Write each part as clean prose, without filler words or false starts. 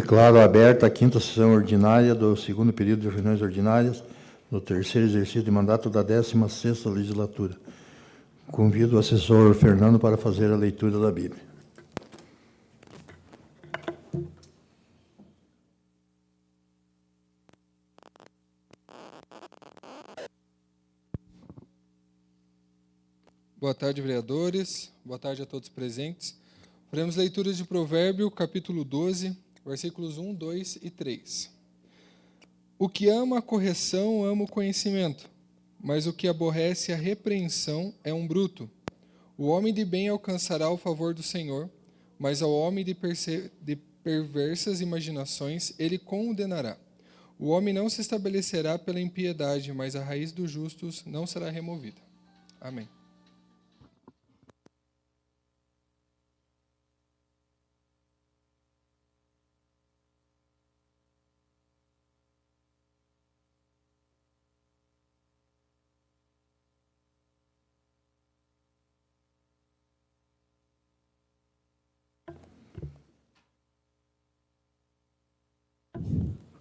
Declaro aberta a 5ª sessão ordinária do 2º período de reuniões ordinárias do 3º exercício de mandato da 16ª legislatura. Convido o assessor Fernando para fazer a leitura da Bíblia. Boa tarde, vereadores. Boa tarde a todos presentes. Faremos leituras de Provérbio, capítulo 12, versículos 1, 2 e 3. O que ama a correção ama o conhecimento, mas o que aborrece a repreensão é um bruto. O homem de bem alcançará o favor do Senhor, mas ao homem de perversas imaginações ele condenará. O homem não se estabelecerá pela impiedade, mas a raiz dos justos não será removida. Amém.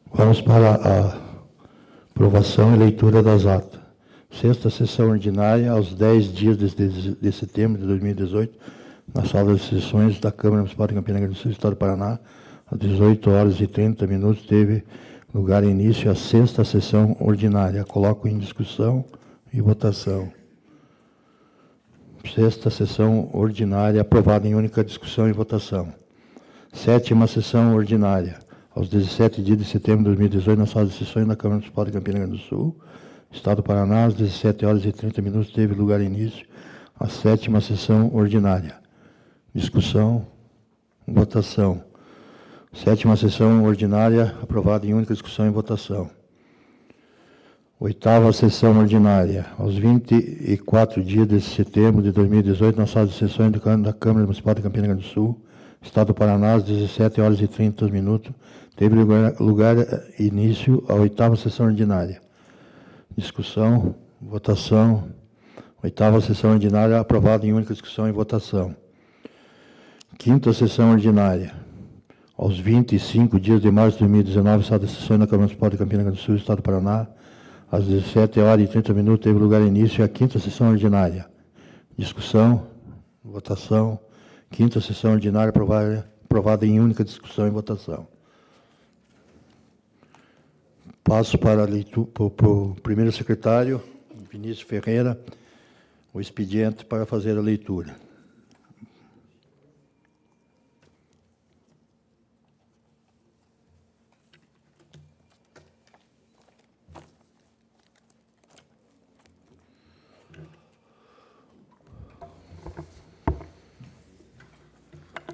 Vamos para a aprovação e leitura das atas. 6ª sessão ordinária, aos 10 dias de setembro de 2018, na sala de sessões da Câmara Municipal de Campina Grande do Sul, Estado do Paraná, às 18 horas e 30 minutos, teve lugar início a 6ª sessão ordinária. Coloco em discussão e votação. 6ª sessão ordinária, aprovada em única discussão e votação. 7ª sessão ordinária, aos 17 dias de setembro de 2018, na sala de sessões da Câmara Municipal de Campina Grande do Sul, Estado do Paraná, às 17 horas e 30 minutos, teve lugar início a 7ª sessão ordinária. Discussão, votação. 7ª sessão ordinária, aprovada em única discussão e votação. 8ª sessão ordinária, aos 24 dias de setembro de 2018, na sala de sessões da Câmara Municipal de Campina Grande do Sul, Estado do Paraná, às 17 horas e 30 minutos, teve lugar início a 8ª sessão ordinária. Discussão, votação. 8ª sessão ordinária, aprovada em única discussão e votação. 5ª sessão ordinária, aos 25 dias de março de 2019, sala de sessões da Câmara Municipal de Campina Grande do Sul, Estado do Paraná, às 17 horas e 30 minutos, teve lugar início a 5ª sessão ordinária. Discussão, votação. 5ª sessão ordinária, aprovada em única discussão e votação. Passo para a leitura, para o primeiro secretário, Vinícius Ferreira, o expediente para fazer a leitura.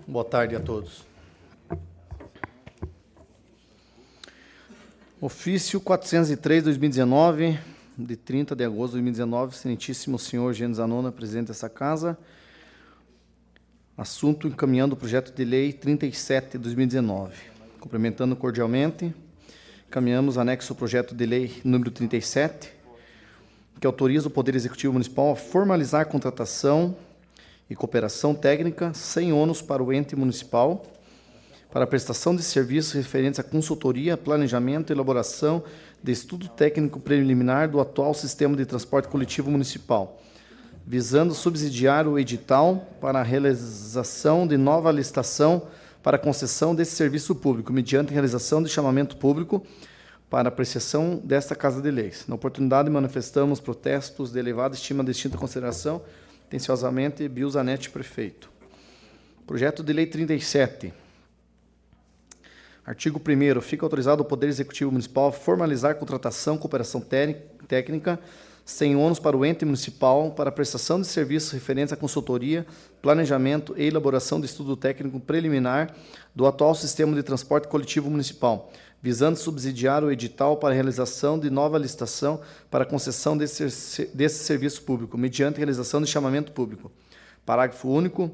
Boa tarde a todos. Ofício 403/2019, de 30 de agosto de 2019, excelentíssimo senhor Gênesis Zanona, presidente dessa casa. Assunto encaminhando o projeto de lei 37 de 2019. Cumprimentando cordialmente, encaminhamos anexo ao projeto de lei número 37, que autoriza o Poder Executivo Municipal a formalizar a contratação e cooperação técnica sem ônus para o ente municipal para a prestação de serviços referentes à consultoria, planejamento e elaboração de estudo técnico preliminar do atual sistema de transporte coletivo municipal, visando subsidiar o edital para a realização de nova licitação para a concessão desse serviço público, mediante realização de chamamento público para apreciação desta Casa de Leis. Na oportunidade, manifestamos protestos de elevada estima e distinta consideração. Atenciosamente, Bill Zanetti, prefeito. Projeto de Lei 37. Artigo 1º. Fica autorizado o Poder Executivo Municipal a formalizar contratação, cooperação técnica, sem ônus para o ente municipal, para a prestação de serviços referentes à consultoria, planejamento e elaboração de estudo técnico preliminar do atual sistema de transporte coletivo municipal, visando subsidiar o edital para a realização de nova licitação para a concessão desse serviço público, mediante realização de chamamento público. Parágrafo único.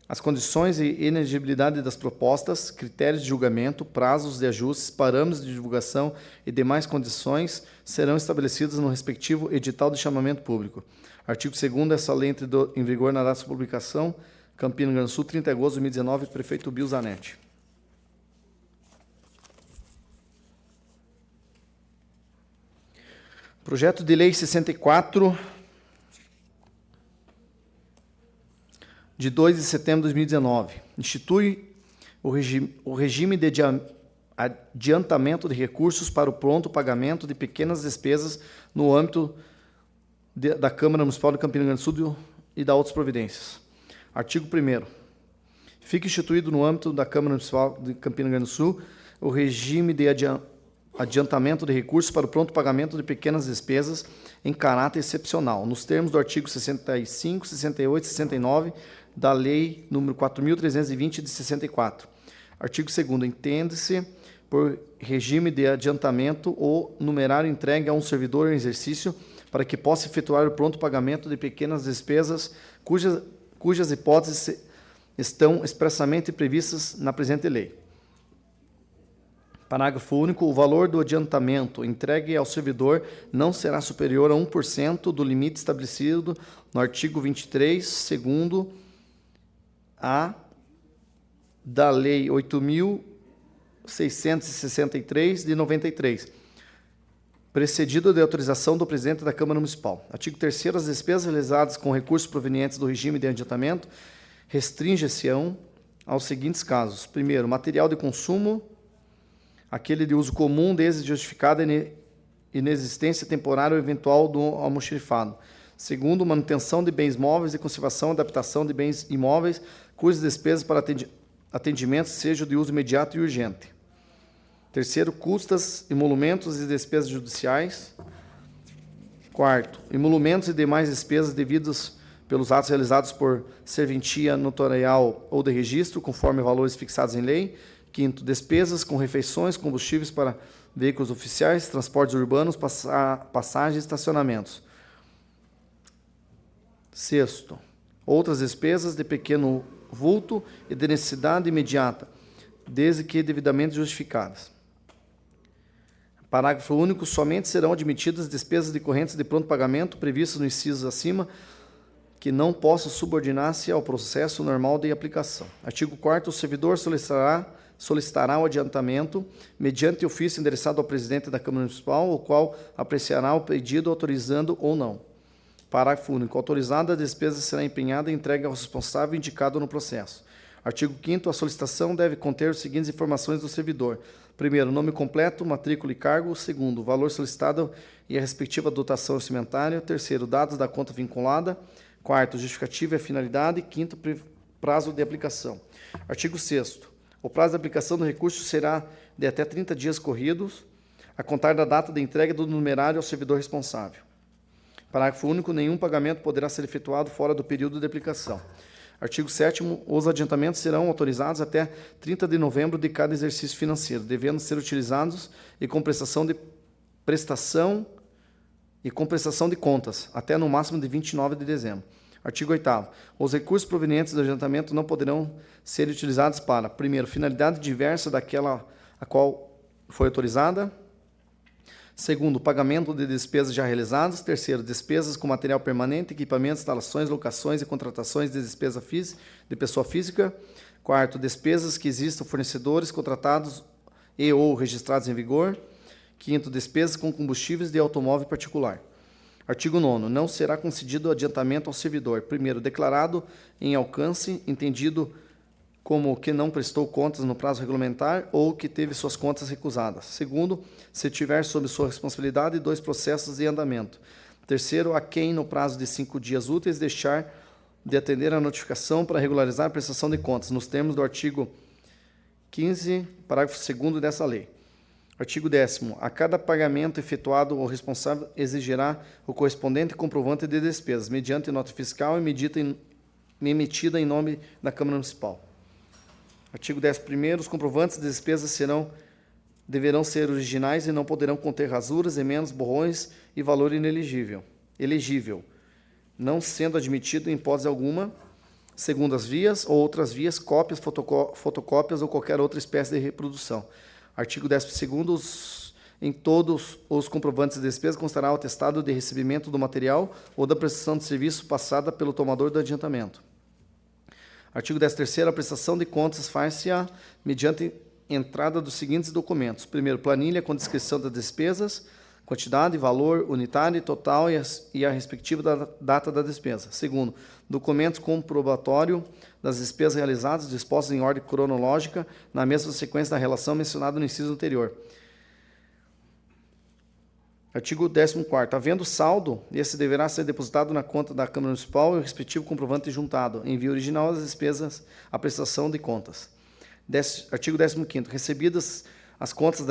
As condições e elegibilidade das propostas, critérios de julgamento, prazos de ajustes, parâmetros de divulgação e demais condições serão estabelecidas no respectivo edital de chamamento público. Artigo 2º. Essa lei entra em vigor na data de publicação, Campina Grande do Sul, 30 de agosto de 2019, prefeito Bill Zanetti. Projeto de Lei 64, de 2 de setembro de 2019, institui o regime de adiantamento de recursos para o pronto pagamento de pequenas despesas no âmbito da Câmara Municipal de Campina Grande do Sul e da outras providências. Artigo 1º. Fica instituído no âmbito da Câmara Municipal de Campina Grande do Sul o regime de adiantamento de recursos para o pronto pagamento de pequenas despesas em caráter excepcional, nos termos do artigo 65, 68 e 69 da Lei nº 4.320 de 64. Artigo 2º. Entende-se por regime de adiantamento o numerário entregue a um servidor em exercício para que possa efetuar o pronto pagamento de pequenas despesas cujas hipóteses estão expressamente previstas na presente lei. Parágrafo único. O valor do adiantamento entregue ao servidor não será superior a 1% do limite estabelecido no artigo 23, segundo a da Lei 8.663 de 93, precedido de autorização do presidente da Câmara Municipal. Artigo 3º. As despesas realizadas com recursos provenientes do regime de adiantamento restringe-se-ão aos seguintes casos. Primeiro, material de consumo, aquele de uso comum, desde justificada inexistência temporária ou eventual do almoxarifado. Segundo, manutenção de bens móveis e conservação e adaptação de bens imóveis, cujas despesas para atendimento sejam de uso imediato e urgente. Terceiro, custas, emolumentos e despesas judiciais. Quarto, emolumentos e demais despesas devidas pelos atos realizados por serventia notarial ou de registro, conforme valores fixados em lei. Quinto, despesas com refeições, combustíveis para veículos oficiais, transportes urbanos, passagens e estacionamentos. Sexto, outras despesas de pequeno vulto e de necessidade imediata, desde que devidamente justificadas. Parágrafo único. Somente serão admitidas despesas decorrentes de pronto pagamento previstas no inciso acima, que não possam subordinar-se ao processo normal de aplicação. Artigo 4º. O servidor solicitará o adiantamento mediante ofício endereçado ao presidente da Câmara Municipal, o qual apreciará o pedido autorizando ou não. Parágrafo único. Autorizada, a despesa será empenhada e entregue ao responsável indicado no processo. Artigo 5º. A solicitação deve conter as seguintes informações do servidor. Primeiro, nome completo, matrícula e cargo. Segundo, valor solicitado e a respectiva dotação orçamentária. Terceiro, dados da conta vinculada. Quarto, justificativa e a finalidade. Quinto, prazo de aplicação. Artigo 6º. O prazo de aplicação do recurso será de até 30 dias corridos, a contar da data de entrega do numerário ao servidor responsável. Parágrafo único. Nenhum pagamento poderá ser efetuado fora do período de aplicação. Artigo 7º. Os adiantamentos serão autorizados até 30 de novembro de cada exercício financeiro, devendo ser utilizados e com prestação de contas, até no máximo de 29 de dezembro. Artigo 8º. Os recursos provenientes do adiantamento não poderão ser utilizados para, primeiro, finalidade diversa daquela a qual foi autorizada. Segundo, pagamento de despesas já realizadas. Terceiro, despesas com material permanente, equipamentos, instalações, locações e contratações de despesa de pessoa física. Quarto, despesas que existam fornecedores contratados e ou registrados em vigor. Quinto, despesas com combustíveis de automóvel particular. Artigo 9º. Não será concedido adiantamento ao servidor. Primeiro, declarado em alcance, entendido como que não prestou contas no prazo regulamentar ou que teve suas contas recusadas. Segundo, se tiver sob sua responsabilidade 2 processos de andamento. Terceiro, a quem no prazo de 5 dias úteis deixar de atender a notificação para regularizar a prestação de contas, nos termos do artigo 15, parágrafo 2º dessa lei. Artigo 10º. A cada pagamento efetuado, o responsável exigirá o correspondente comprovante de despesas, mediante nota fiscal emitida em nome da Câmara Municipal. Artigo 11º. Os comprovantes de despesas deverão ser originais e não poderão conter rasuras, emendas, borrões e valor elegível, não sendo admitido em hipótese alguma, segundas vias ou outras vias, cópias, fotocópias ou qualquer outra espécie de reprodução. Artigo 12º. Em todos os comprovantes de despesa constará o atestado de recebimento do material ou da prestação de serviço passada pelo tomador do adiantamento. Artigo 13º. A prestação de contas faz-se-á mediante entrada dos seguintes documentos. Primeiro, planilha com descrição das despesas, quantidade, valor, unitário, total e a respectiva data da despesa. Segundo, documentos comprobatório das despesas realizadas, dispostas em ordem cronológica, na mesma sequência da relação mencionada no inciso anterior. Artigo 14º. Havendo saldo, esse deverá ser depositado na conta da Câmara Municipal e o respectivo comprovante juntado, em via original das despesas, a prestação de contas. Artigo 15º. Recebidas as contas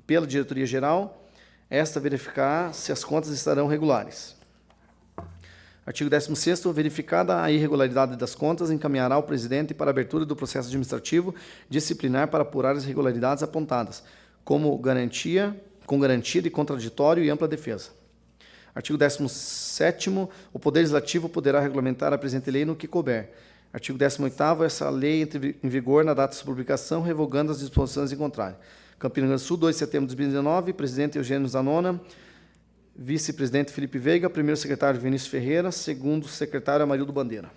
pela Diretoria Geral, esta verificará se as contas estarão regulares. Artigo 16º. Verificada a irregularidade das contas, encaminhará ao presidente para abertura do processo administrativo disciplinar para apurar as irregularidades apontadas, com garantia de contraditório e ampla defesa. Artigo 17º. O Poder Legislativo poderá regulamentar a presente lei no que couber. Artigo 18º. Essa lei entra em vigor na data de sua publicação, revogando as disposições em contrário. Campina Grande do Sul, 2 de setembro de 2019, presidente Eugênio Zanona, vice-presidente Felipe Veiga, primeiro secretário Vinícius Ferreira, segundo secretário Amarildo Bandeira.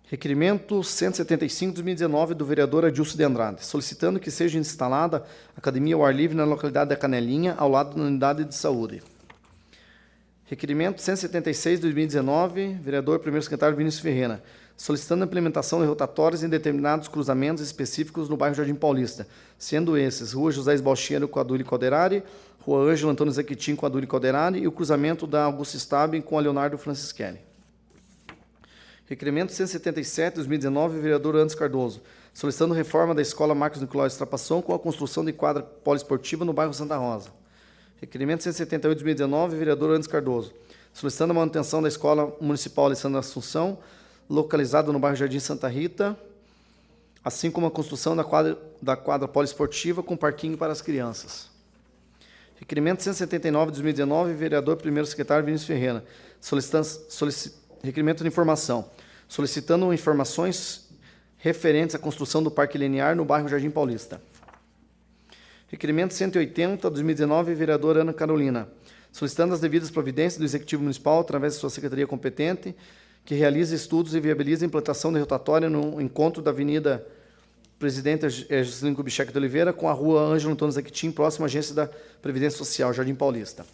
Requerimento 175 de 2019 do vereador Adilson de Andrade, solicitando que seja instalada academia ao ar livre na localidade da Canelinha, ao lado da unidade de saúde. Requerimento 176 de 2019, vereador primeiro secretário Vinícius Ferreira, solicitando a implementação de rotatórias em determinados cruzamentos específicos no bairro Jardim Paulista, sendo esses Rua José Esbalcheiro com a Adúlio Calderari, Rua Ângelo Antônio Zequitim com a Adúlio Calderari e o cruzamento da Augusto Stabem com a Leonardo Francischelli. Requerimento 177, 2019, vereador Anderson Cardoso, solicitando reforma da Escola Marcos Nicolau Estrapasson com a construção de quadra poliesportiva no bairro Santa Rosa. Requerimento 178, 2019, vereador Anderson Cardoso, solicitando a manutenção da Escola Municipal Alessandra Assunção, localizada no bairro Jardim Santa Rita, assim como a construção da quadra poliesportiva com parquinho para as crianças. Requerimento 179, 2019, vereador primeiro secretário Vinícius Ferreira, requerimento de informação, solicitando informações referentes à construção do Parque Linear no bairro Jardim Paulista. Requerimento 180, 2019, vereadora Ana Carolina, solicitando as devidas providências do Executivo Municipal, através de sua secretaria competente, que realize estudos e viabilize a implantação de rotatória no encontro da Avenida Presidente Juscelino Kubitschek de Oliveira com a Rua Ângelo Antônio Zequitim, próxima à Agência da Previdência Social, Jardim Paulista.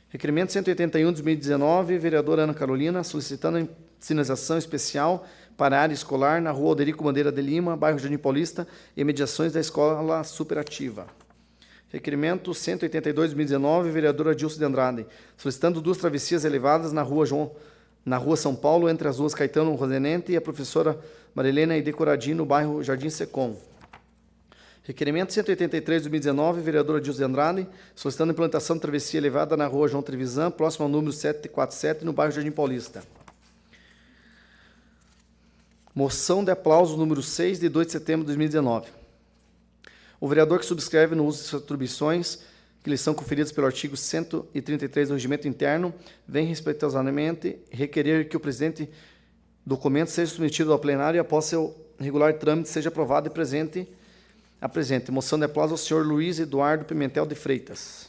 Requerimento 181, 2019, vereadora Ana Carolina, solicitando a sinalização especial para a área escolar na Rua Alderico Bandeira de Lima, bairro Jardim Paulista, e mediações da Escola Superativa. Requerimento 182, 2019, vereadora Adilson de Andrade, solicitando 2 travessias elevadas na Rua São Paulo, entre as ruas Caetano Rosenente e a professora Marilena Ide Coradim, no bairro Jardim Secom. Requerimento 183, 2019, vereador Adilson de Andrade, solicitando a implantação de travessia elevada na Rua João Trevisan, próximo ao número 747, no bairro Jardim Paulista. Moção de aplauso número 6, de 2 de setembro de 2019. O vereador que subscreve no uso de atribuições que lhe são conferidas pelo artigo 133 do Regimento Interno, vem respeitosamente requerer que o presente documento seja submetido ao plenário e, após seu regular trâmite, seja aprovado e apresente moção de aplauso ao senhor Luiz Eduardo Pimentel de Freitas.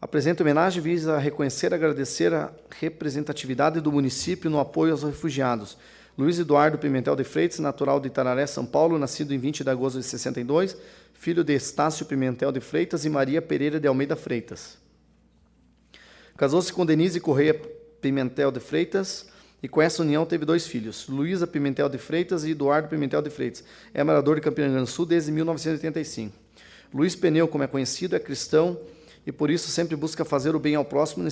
A presente homenagem visa reconhecer e agradecer a representatividade do município no apoio aos refugiados. Luiz Eduardo Pimentel de Freitas, natural de Itararé, São Paulo, nascido em 20 de agosto de 62, filho de Estácio Pimentel de Freitas e Maria Pereira de Almeida Freitas. Casou-se com Denise Correia Pimentel de Freitas e com essa união teve 2 filhos, Luísa Pimentel de Freitas e Eduardo Pimentel de Freitas. É morador de Campina Grande do Sul desde 1985. Luiz Pneu, como é conhecido, é cristão e por isso sempre busca fazer o bem ao próximo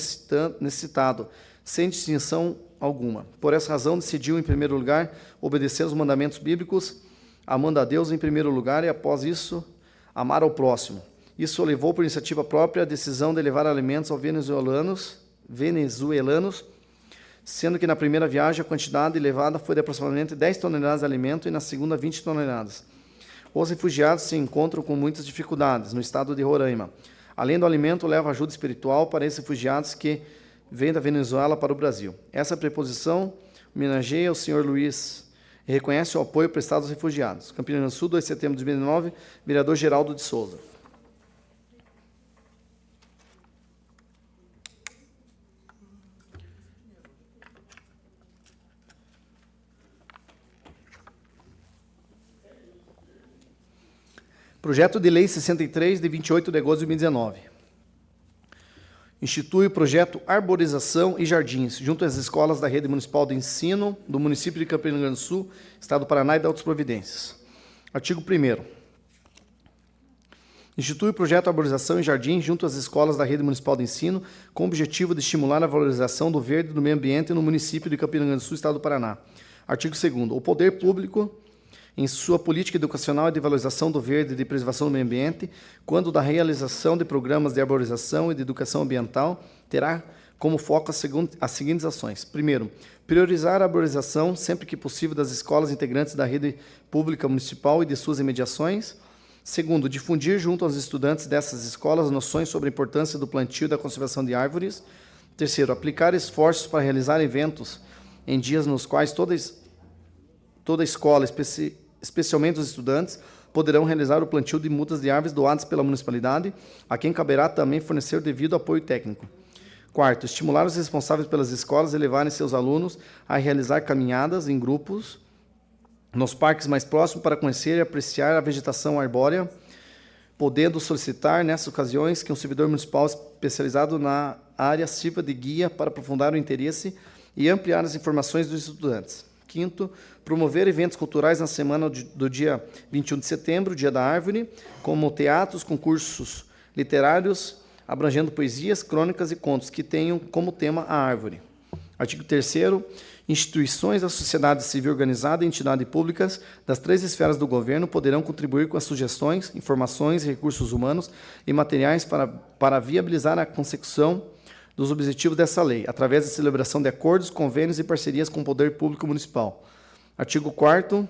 necessitado, sem distinção alguma. Por essa razão, decidiu, em primeiro lugar, obedecer aos mandamentos bíblicos, amando a Deus em primeiro lugar e, após isso, amar ao próximo. Isso o levou, por iniciativa própria, a decisão de levar alimentos aos venezuelanos, sendo que na primeira viagem a quantidade levada foi de aproximadamente 10 toneladas de alimento e na segunda 20 toneladas. Os refugiados se encontram com muitas dificuldades no estado de Roraima. Além do alimento, leva ajuda espiritual para esses refugiados que vêm da Venezuela para o Brasil. Essa preposição homenageia o senhor Luiz e reconhece o apoio prestado aos refugiados. Campina Grande do Sul, 2 de setembro de 2009, vereador Geraldo de Souza. Projeto de Lei 63, de 28 de agosto de 2019. Institui o projeto Arborização e Jardins, junto às escolas da Rede Municipal de Ensino do município de Campina Grande do Sul, Estado do Paraná e de outras providências. Artigo 1º. Institui o projeto Arborização e Jardins junto às escolas da Rede Municipal de Ensino, com o objetivo de estimular a valorização do verde e do meio ambiente no município de Campina Grande do Sul, Estado do Paraná. Artigo 2º. O poder público, em sua política educacional e de valorização do verde e de preservação do meio ambiente, quando da realização de programas de arborização e de educação ambiental, terá como foco as seguintes ações. Primeiro, priorizar a arborização sempre que possível das escolas integrantes da rede pública municipal e de suas imediações. Segundo, difundir junto aos estudantes dessas escolas noções sobre a importância do plantio e da conservação de árvores. Terceiro, aplicar esforços para realizar eventos em dias nos quais toda escola, especialmente os estudantes, poderão realizar o plantio de mudas de árvores doadas pela municipalidade, a quem caberá também fornecer o devido apoio técnico. Quarto, estimular os responsáveis pelas escolas a levarem seus alunos a realizar caminhadas em grupos nos parques mais próximos para conhecer e apreciar a vegetação arbórea, podendo solicitar, nessas ocasiões, que um servidor municipal especializado na área sirva de guia para aprofundar o interesse e ampliar as informações dos estudantes. Quinto, promover eventos culturais na semana do dia 21 de setembro, Dia da Árvore, como teatros, concursos literários, abrangendo poesias, crônicas e contos, que tenham como tema a árvore. Artigo 3º. Instituições da sociedade civil organizada e entidades públicas das 3 esferas do governo poderão contribuir com as sugestões, informações e recursos humanos e materiais para viabilizar a consecução dos objetivos dessa lei, através da celebração de acordos, convênios e parcerias com o poder público municipal. Artigo 4º.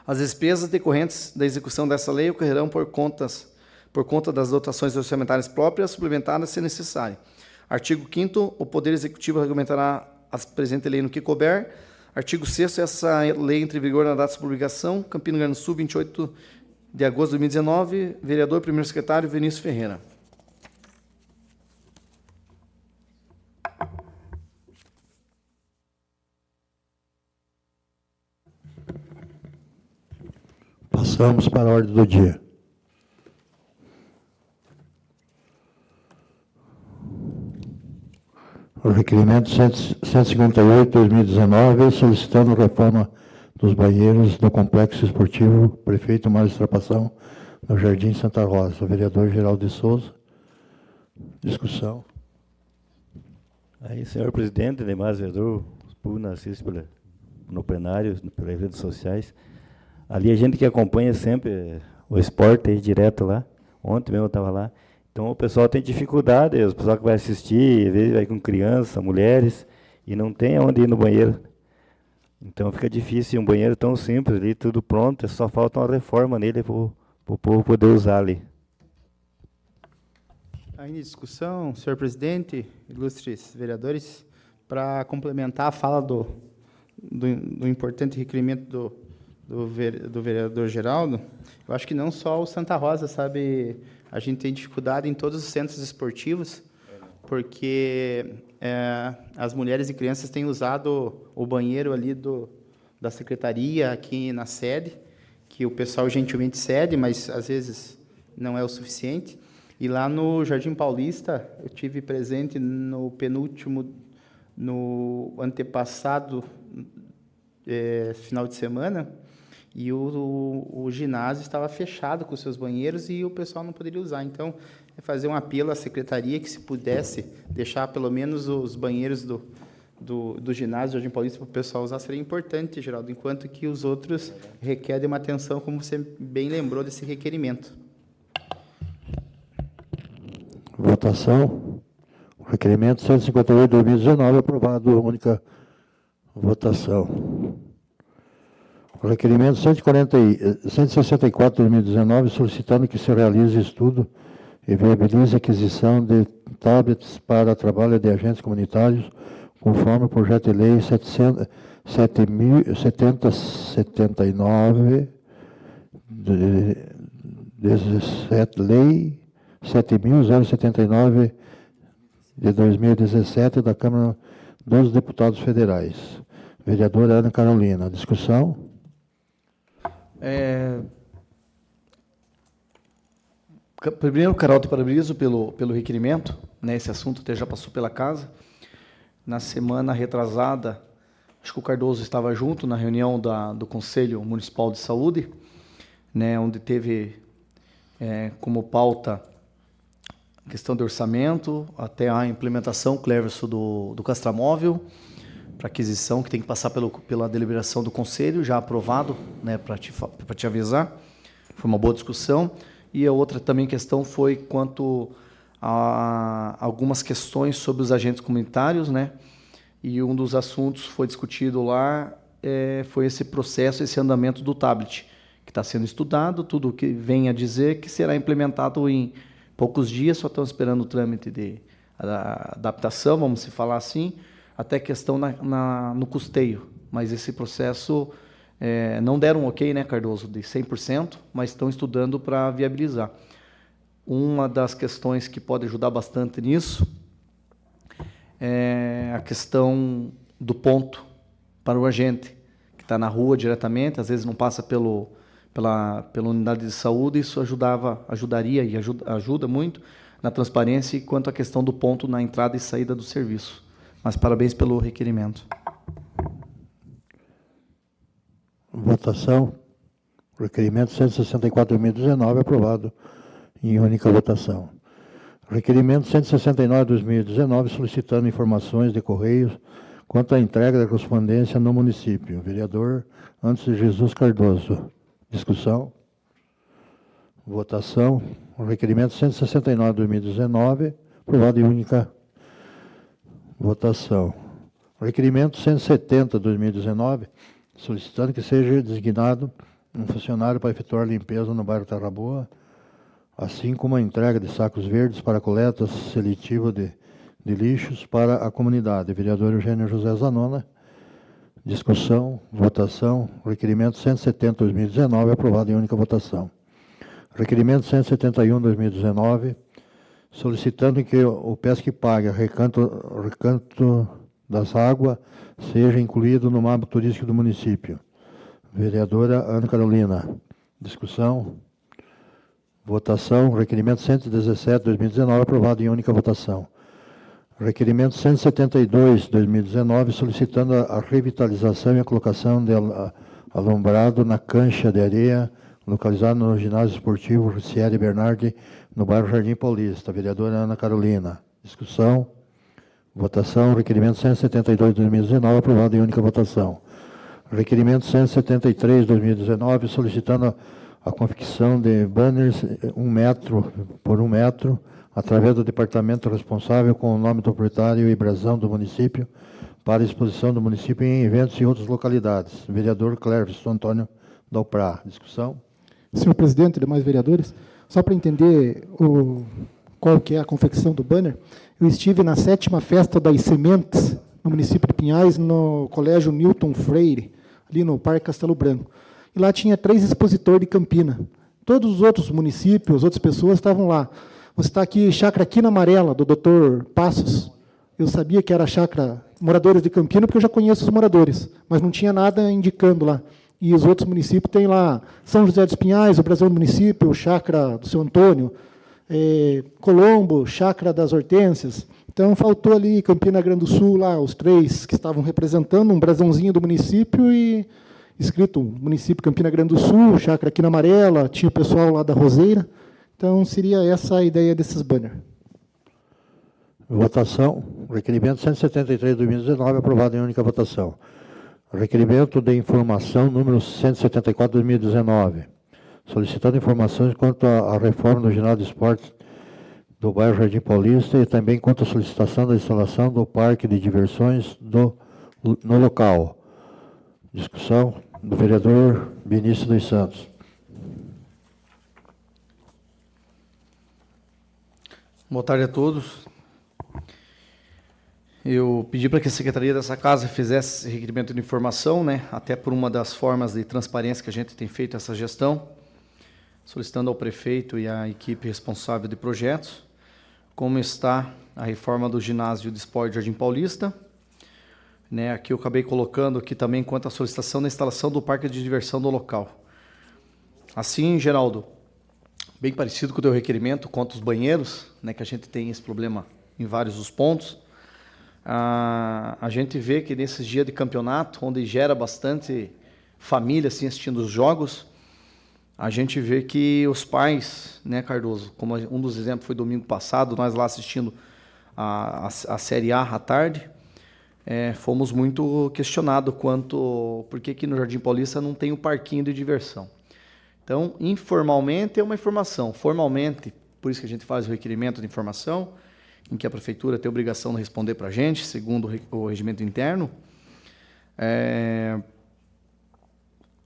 As despesas decorrentes da execução dessa lei ocorrerão por conta das dotações orçamentárias próprias, suplementadas se necessário. Artigo 5º. O Poder Executivo regulamentará a presente lei no que couber. Artigo 6º. Essa lei entra em vigor na data de publicação. Campina Grande do Sul, 28 de agosto de 2019. Vereador, primeiro secretário, Vinícius Ferreira. Passamos para a ordem do dia. O requerimento 158/2019, solicitando reforma dos banheiros do complexo esportivo Prefeito Mário Estrapação, no Jardim Santa Rosa. O vereador Geraldo de Souza. Discussão. Aí, senhor presidente, demais vereador, os públicos assistem no plenário, pelas redes sociais. Ali a gente que acompanha sempre o esporte aí, direto lá. Ontem mesmo eu estava lá. Então o pessoal tem dificuldade, o pessoal que vai assistir, às vezes vai com criança, mulheres, e não tem onde ir no banheiro. Então fica difícil, um banheiro tão simples ali, tudo pronto, só falta uma reforma nele para o povo poder usar ali. Ainda em discussão, senhor presidente, ilustres vereadores, para complementar a fala do importante requerimento do vereador Geraldo, eu acho que não só o Santa Rosa, sabe, a gente tem dificuldade em todos os centros esportivos, porque as mulheres e crianças têm usado o banheiro ali da secretaria aqui na sede, que o pessoal gentilmente cede, mas às vezes não é o suficiente. E lá no Jardim Paulista, eu tive presente no antepassado final de semana, e o ginásio estava fechado com seus banheiros e o pessoal não poderia usar. Então, é fazer um apelo à secretaria que, se pudesse, deixar pelo menos os banheiros do ginásio do Jardim Paulista para o pessoal usar, seria importante, Geraldo, enquanto que os outros requerem uma atenção, como você bem lembrou desse requerimento. Votação. O requerimento 158/2019, aprovado, única votação. O requerimento 164/2019, solicitando que se realize estudo e viabilize a aquisição de tablets para trabalho de agentes comunitários, conforme o projeto de lei 7079, lei 7.079 de 2017 da Câmara dos Deputados Federais. Vereadora Ana Carolina, discussão. Primeiro, Carol, te parabenizo pelo requerimento, né? Esse assunto até já passou pela casa. Na semana retrasada, acho que o Cardoso estava junto na reunião do Conselho Municipal de Saúde, né? Onde teve como pauta a questão de orçamento, até a implementação, Cleverson, do castramóvel, para aquisição, que tem que passar pela deliberação do Conselho, já aprovado, né? Para te avisar. Foi uma boa discussão. E a outra também questão foi quanto a algumas questões sobre os agentes comunitários, né? E um dos assuntos foi discutido lá foi esse processo, esse andamento do tablet, que está sendo estudado, tudo que vem a dizer que será implementado em poucos dias, só estão esperando o trâmite de adaptação, vamos se falar assim, até questão no custeio. Mas esse processo... não deram um ok, né, Cardoso, de 100%, mas estão estudando para viabilizar. Uma das questões que pode ajudar bastante nisso é a questão do ponto para o agente, que está na rua diretamente, às vezes não passa pela unidade de saúde, isso ajudaria e ajuda muito na transparência e quanto à questão do ponto na entrada e saída do serviço. Mas parabéns pelo requerimento. Votação. Requerimento 164/2019 aprovado em única votação. Requerimento 169/2019 solicitando informações de Correios quanto à entrega da correspondência no município. Vereador Anderson Jesus Cardoso. Discussão. Votação. Requerimento 169/2019 aprovado em única votação. Requerimento 170/2019 solicitando que seja designado um funcionário para efetuar limpeza no bairro Terra Boa, assim como a entrega de sacos verdes para coleta seletiva de lixos para a comunidade. Vereador Eugênio José Zanona. Discussão, votação, requerimento 170/2019, aprovado em única votação. Requerimento 171/2019, solicitando que o PESC pague recanto das águas seja incluído no mapa turístico do município. Vereadora Ana Carolina. Discussão. Votação. Requerimento 117/2019, aprovado em única votação. Requerimento 172/2019, solicitando a revitalização e a colocação de alumbrado na cancha de areia, localizado no ginásio esportivo Ricieri Bernardi, no bairro Jardim Paulista. Vereadora Ana Carolina. Discussão. Votação, requerimento 172/2019, aprovado em única votação. Requerimento 173/2019, solicitando a confecção de banners 1 metro por 1 metro, através do departamento responsável com o nome do proprietário e brasão do município, para exposição do município em eventos em outras localidades. Vereador Cleverson Antônio Dalprá. Discussão. Senhor presidente, demais vereadores, só para entender qual que é a confecção do banner, eu estive na 7ª Festa das Sementes, no município de Pinhais, no Colégio Newton Freire, ali no Parque Castelo Branco. E lá tinha 3 expositores de Campina. Todos os outros municípios, outras pessoas estavam lá. Você está aqui, Chácara Quina Amarela, do Dr. Passos. Eu sabia que era chácara moradores de Campina, porque eu já conheço os moradores, mas não tinha nada indicando lá. E os outros municípios têm lá São José dos Pinhais, o Brasão do Município, Chácara do Seu Antônio, Colombo, Chácara das Hortênsias. Então, faltou ali Campina Grande do Sul, lá, os 3 que estavam representando, um brasãozinho do município e escrito município Campina Grande do Sul, Chácara Quina Amarela, tinha o pessoal lá da Roseira. Então, seria essa a ideia desses banners. Votação. Requerimento 173/2019, aprovado em única votação. Requerimento de informação número 174/2019, solicitando informações quanto à reforma do ginásio de esportes do bairro Jardim Paulista e também quanto à solicitação da instalação do parque de diversões no local. Discussão do vereador Benício dos Santos. Boa tarde a todos. Eu pedi para que a secretaria dessa casa fizesse esse requerimento de informação, né, até por uma das formas de transparência que a gente tem feito essa gestão, solicitando ao prefeito e à equipe responsável de projetos como está a reforma do ginásio de esporte Jardim Paulista. Né, aqui eu acabei colocando aqui também quanto à solicitação da instalação do parque de diversão do local. Assim, Geraldo, bem parecido com o teu requerimento quanto os banheiros, né, que a gente tem esse problema em vários dos pontos. A gente vê que nesses dias de campeonato, onde gera bastante família assim, assistindo os jogos, a gente vê que os pais, né, Cardoso, como um dos exemplos foi domingo passado, nós lá assistindo a Série A à tarde, fomos muito questionados quanto por que no Jardim Paulista não tem um parquinho de diversão. Então, informalmente é uma informação, formalmente, por isso que a gente faz o requerimento de informação, em que a prefeitura tem a obrigação de responder para a gente, segundo o regimento interno.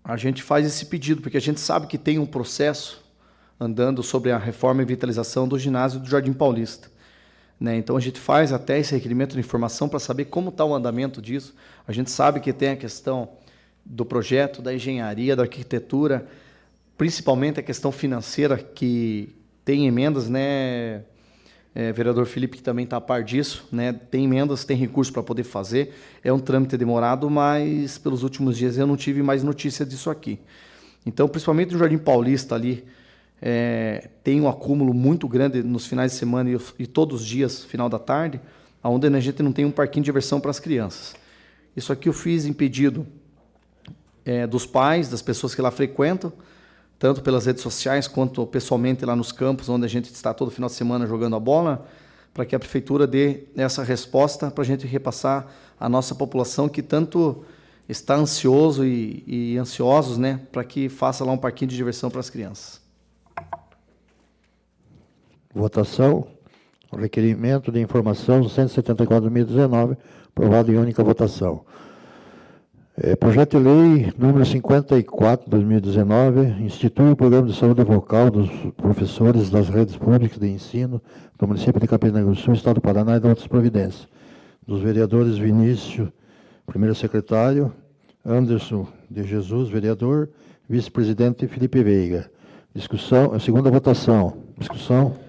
A gente faz esse pedido, porque a gente sabe que tem um processo andando sobre a reforma e vitalização do ginásio do Jardim Paulista, né? Então, a gente faz até esse requerimento de informação para saber como está o andamento disso. A gente sabe que tem a questão do projeto, da engenharia, da arquitetura, principalmente a questão financeira, que tem emendas, né, vereador Felipe, que também está a par disso, né, tem emendas, tem recursos para poder fazer, é um trâmite demorado, mas pelos últimos dias eu não tive mais notícia disso aqui. Então, principalmente no Jardim Paulista ali, tem um acúmulo muito grande nos finais de semana e todos os dias, final da tarde, onde a gente não tem um parquinho de diversão para as crianças. Isso aqui eu fiz em pedido dos pais, das pessoas que lá frequentam, tanto pelas redes sociais quanto pessoalmente lá nos campos, onde a gente está todo final de semana jogando a bola, para que a prefeitura dê essa resposta para a gente repassar à nossa população que tanto está ansioso e ansiosos, né, para que faça lá um parquinho de diversão para as crianças. Votação. O requerimento de informação 174/2019, aprovado em única votação. Projeto de lei número 54/2019, institui o programa de saúde vocal dos professores das redes públicas de ensino do município de Campina Grande do Sul, Estado do Paraná e de outras providências. Dos vereadores Vinícius, primeiro secretário, Anderson de Jesus, vereador, vice-presidente Felipe Veiga. Discussão, segunda votação. Discussão.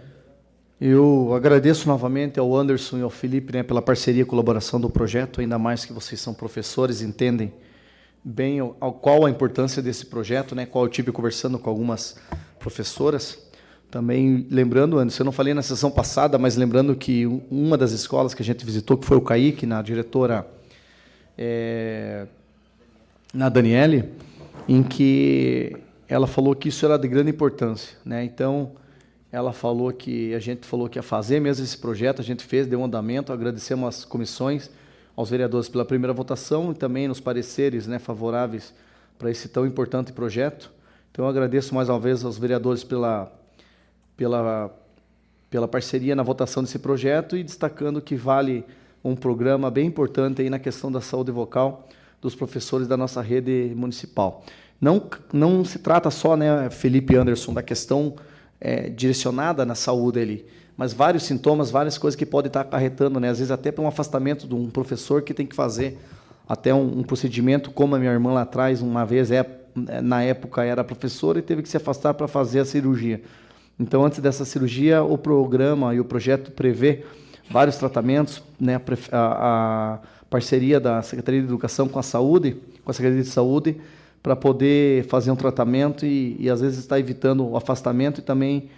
Eu agradeço novamente ao Anderson e ao Felipe, né, pela parceria e colaboração do projeto, ainda mais que vocês são professores, entendem bem qual a importância desse projeto, né, qual eu tive conversando com algumas professoras. Também lembrando, Anderson, eu não falei na sessão passada, mas lembrando que uma das escolas que a gente visitou, que foi o CAIC, na diretora na Daniele, em que ela falou que isso era de grande importância, né? Então, ela falou que a gente falou que ia fazer mesmo esse projeto, a gente fez, deu um andamento, agradecemos às comissões, aos vereadores pela primeira votação e também nos pareceres, né, favoráveis para esse tão importante projeto. Então, eu agradeço mais uma vez aos vereadores pela parceria na votação desse projeto e destacando que vale um programa bem importante aí na questão da saúde vocal dos professores da nossa rede municipal. Não se trata só, né, Felipe Anderson, da questão direcionada na saúde ali, mas vários sintomas, várias coisas que podem estar acarretando, né? Às vezes até para um afastamento de um professor que tem que fazer até um procedimento, como a minha irmã lá atrás, uma vez, na época era professora e teve que se afastar para fazer a cirurgia. Então, antes dessa cirurgia, o programa e o projeto prevê vários tratamentos, né? A parceria da Secretaria de Educação com a Saúde, com a Secretaria de Saúde, para poder fazer um tratamento e às vezes está evitando o afastamento e também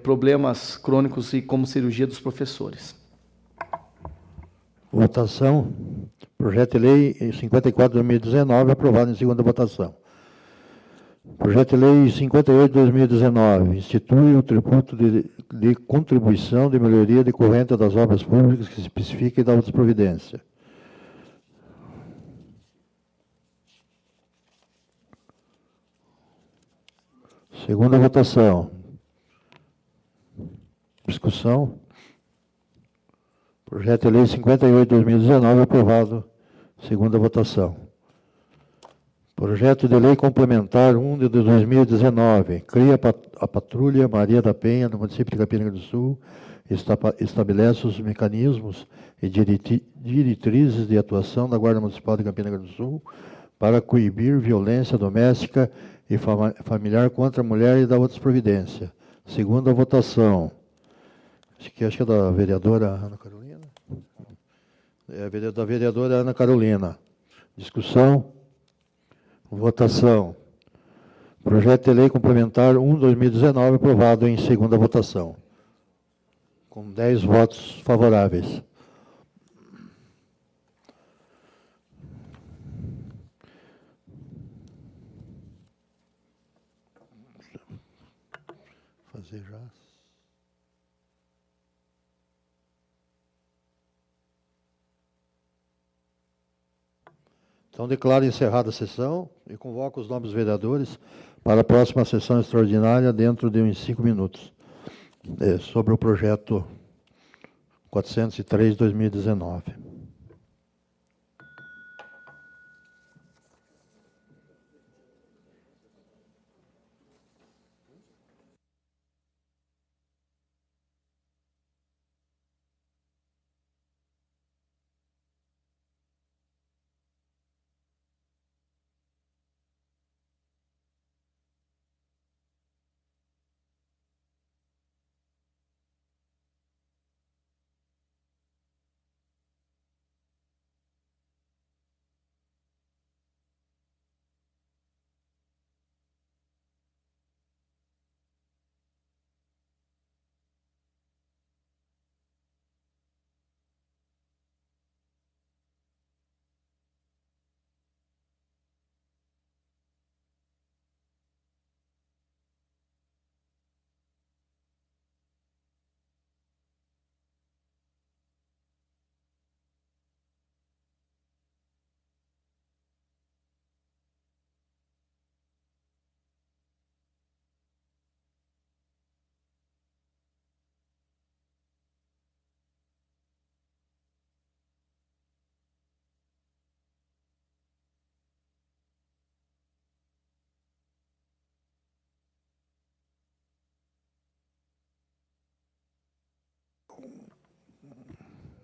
problemas crônicos e como cirurgia dos professores. Votação. Projeto de lei 54/2019, aprovado em segunda votação. Projeto de lei 58/2019, institui o tributo de contribuição de melhoria decorrente das obras públicas que se especifica e da outras providências. Segunda votação. Discussão. Projeto de lei 58/2019, aprovado. Segunda votação. Projeto de lei complementar 1 de 2019. Cria a Patrulha Maria da Penha, no município de Campina Grande do Sul. Estabelece os mecanismos e diretrizes de atuação da Guarda Municipal de Campina Grande do Sul para coibir violência doméstica e familiar contra a mulher e da outras providências. Segunda votação. Acho que é da vereadora Ana Carolina. Da vereadora Ana Carolina. Discussão. Votação. Projeto de lei complementar 1/2019, aprovado em segunda votação, com 10 votos favoráveis. Fazer já. Então, declaro encerrada a sessão e convoco os nobres vereadores para a próxima sessão extraordinária dentro de uns 5 minutos, sobre o projeto 403/2019.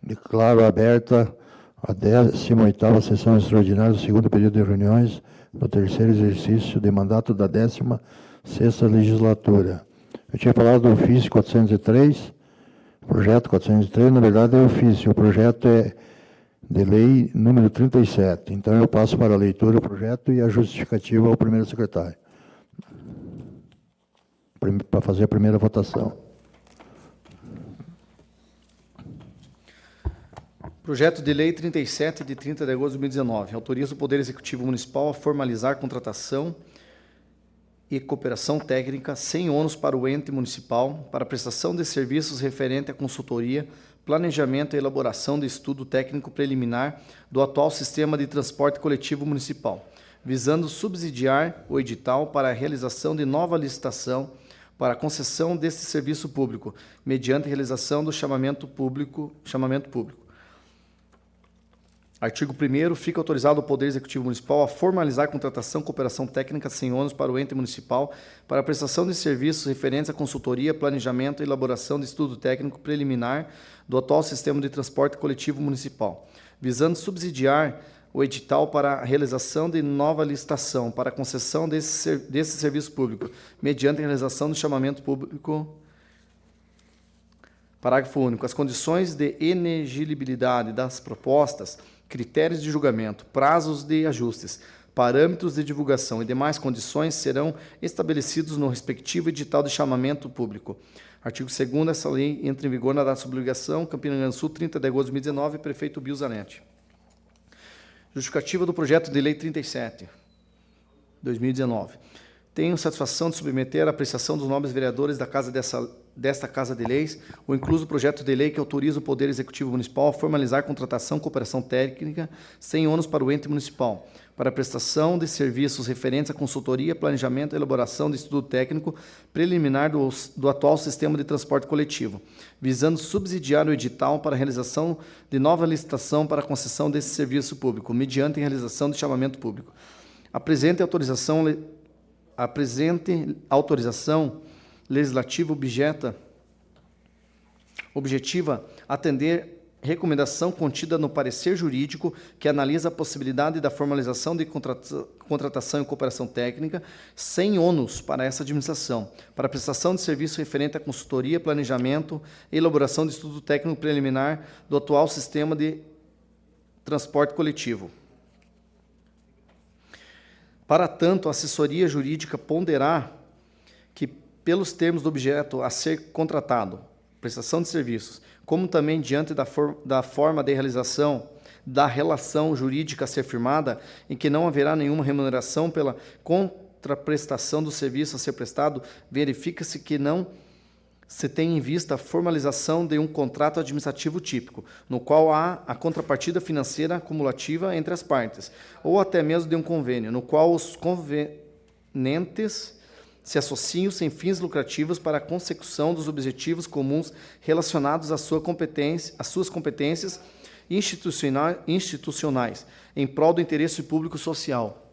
Declaro aberta a 18ª sessão extraordinária do segundo período de reuniões do terceiro exercício de mandato da 16ª legislatura. Eu tinha falado do ofício 403, projeto 403, na verdade é ofício, o projeto é de lei número 37. Então eu passo para a leitura do projeto e a justificativa ao primeiro secretário, para fazer a primeira votação. Projeto de Lei 37, de 30 de agosto de 2019, autoriza o Poder Executivo Municipal a formalizar contratação e cooperação técnica sem ônus para o ente municipal para prestação de serviços referente à consultoria, planejamento e elaboração de estudo técnico preliminar do atual sistema de transporte coletivo municipal, visando subsidiar o edital para a realização de nova licitação para a concessão deste serviço público, mediante realização do chamamento público. Artigo 1º, fica autorizado o Poder Executivo Municipal a formalizar contratação, cooperação técnica sem ônus para o ente municipal para a prestação de serviços referentes à consultoria, planejamento e elaboração de estudo técnico preliminar do atual sistema de transporte coletivo municipal, visando subsidiar o edital para a realização de nova licitação para a concessão desse serviço público, mediante a realização do chamamento público. Parágrafo único. As condições de inegibilidade das propostas, critérios de julgamento, prazos de ajustes, parâmetros de divulgação e demais condições serão estabelecidos no respectivo edital de chamamento público. Artigo 2º, essa lei entra em vigor na data de publicação, Campina Grande do Sul, 30 de agosto de 2019, prefeito Bill Zanetti. Justificativa do projeto de lei 37, 2019. Tenho satisfação de submeter à apreciação dos nobres vereadores desta Casa de Leis o incluso projeto de lei que autoriza o Poder Executivo Municipal a formalizar contratação, cooperação técnica sem ônus para o ente municipal, para a prestação de serviços referentes à consultoria, planejamento e elaboração de estudo técnico preliminar do atual sistema de transporte coletivo, visando subsidiar o edital para a realização de nova licitação para a concessão desse serviço público, mediante realização de chamamento público. A presente autorização legislativa objetiva atender recomendação contida no parecer jurídico que analisa a possibilidade da formalização de contratação e cooperação técnica sem ônus para essa administração, para a prestação de serviço referente à consultoria, planejamento e elaboração de estudo técnico preliminar do atual sistema de transporte coletivo. Para tanto, a assessoria jurídica ponderar que, pelos termos do objeto a ser contratado, prestação de serviços, como também diante da forma de realização da relação jurídica a ser firmada, em que não haverá nenhuma remuneração pela contraprestação do serviço a ser prestado, verifica-se que não se tem em vista a formalização de um contrato administrativo típico, no qual há a contrapartida financeira cumulativa entre as partes, ou até mesmo de um convênio, no qual os convenentes se associam sem fins lucrativos para a consecução dos objetivos comuns relacionados às suas competências institucionais, em prol do interesse público social.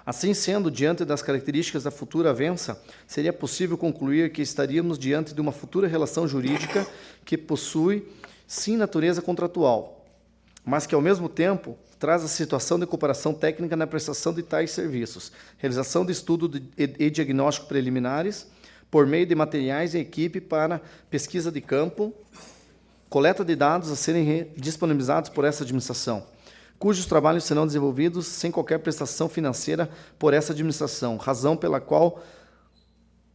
Assim sendo, diante das características da futura avença, seria possível concluir que estaríamos diante de uma futura relação jurídica que possui, sim, natureza contratual, mas que, ao mesmo tempo, traz a situação de cooperação técnica na prestação de tais serviços, realização de estudo e diagnóstico preliminares, por meio de materiais e equipe para pesquisa de campo, coleta de dados a serem disponibilizados por essa administração, cujos trabalhos serão desenvolvidos sem qualquer prestação financeira por essa administração, razão pela qual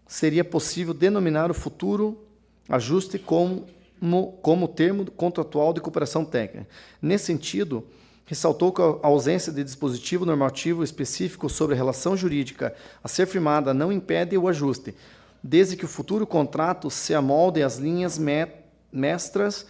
seria possível denominar o futuro ajuste como termo contratual de cooperação técnica. Nesse sentido, ressaltou que a ausência de dispositivo normativo específico sobre a relação jurídica a ser firmada não impede o ajuste, desde que o futuro contrato se amolde às linhas mestras